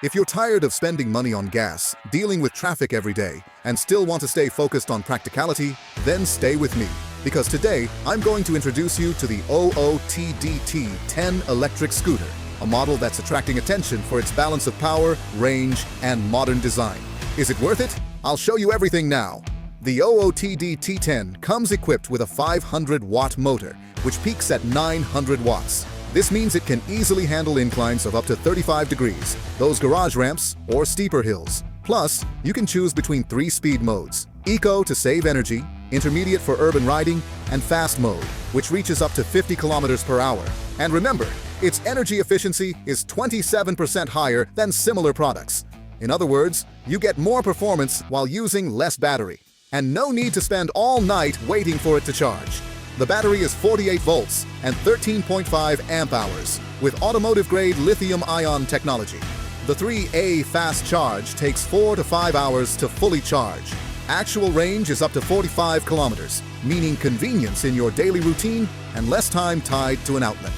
If you're tired of spending money on gas, dealing with traffic every day, and still want to stay focused on practicality, then stay with me. Because today, I'm going to introduce you to the OOTD T10 electric scooter, a model that's attracting attention for its balance of power, range, and modern design. Is it worth it? I'll show you everything now. The OOTD T10 comes equipped with a 500-watt motor, which peaks at 900 watts. This means it can easily handle inclines of up to 35 degrees, those garage ramps, or steeper hills. Plus, you can choose between 3 speed modes: Eco to save energy, Intermediate for urban riding, and Fast mode, which reaches up to 50 kilometers per hour. And remember, its energy efficiency is 27% higher than similar products. In other words, you get more performance while using less battery. And no need to spend all night waiting for it to charge. The battery is 48 volts and 13.5 amp hours with automotive-grade lithium-ion technology. The 3A fast charge takes 4 to 5 hours to fully charge. Actual range is up to 45 kilometers, meaning convenience in your daily routine and less time tied to an outlet.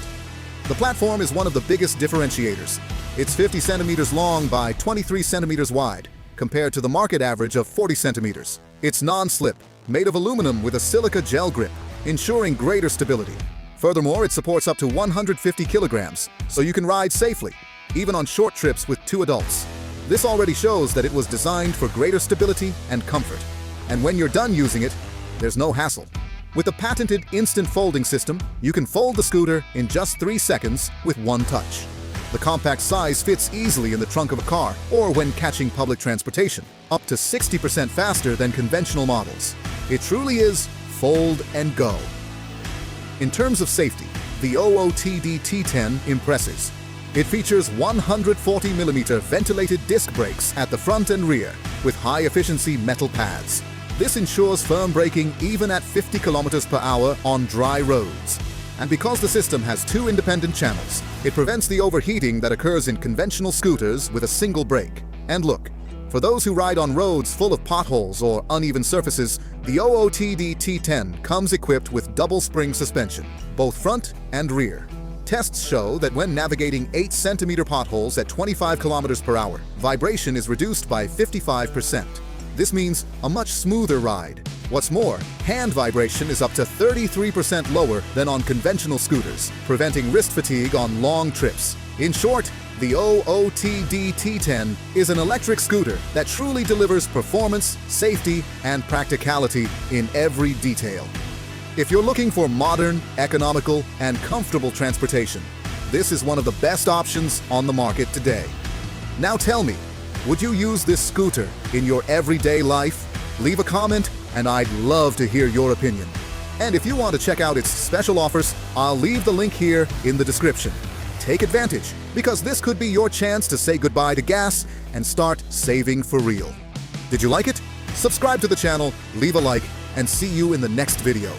The platform is one of the biggest differentiators. It's 50 centimeters long by 23 centimeters wide, compared to the market average of 40 centimeters. It's non-slip, made of aluminum with a silica gel grip, ensuring greater stability. Furthermore, it supports up to 150 kilograms, so you can ride safely, even on short trips with 2 adults. This already shows that it was designed for greater stability and comfort. And when you're done using it, there's no hassle. With the patented instant folding system, you can fold the scooter in just 3 seconds with one touch. The compact size fits easily in the trunk of a car or when catching public transportation, up to 60% faster than conventional models. It truly is fold and go. In terms of safety, the OOTD T10 impresses. It features 140mm ventilated disc brakes at the front and rear with high-efficiency metal pads. This ensures firm braking even at 50 kilometers per hour on dry roads. And because the system has 2 independent channels, it prevents the overheating that occurs in conventional scooters with a single brake. And look, for those who ride on roads full of potholes or uneven surfaces, the OOTD T10 comes equipped with double spring suspension, both front and rear. Tests show that when navigating 8-centimeter potholes at 25 kilometers per hour, vibration is reduced by 55%. This means a much smoother ride. What's more, hand vibration is up to 33% lower than on conventional scooters, preventing wrist fatigue on long trips. In short, the OOTD T10 is an electric scooter that truly delivers performance, safety, and practicality in every detail. If you're looking for modern, economical, and comfortable transportation, this is one of the best options on the market today. Now tell me, would you use this scooter in your everyday life? Leave a comment, and I'd love to hear your opinion. And if you want to check out its special offers, I'll leave the link here in the description. Take advantage, because this could be your chance to say goodbye to gas and start saving for real. Did you like it? Subscribe to the channel, leave a like, and see you in the next video.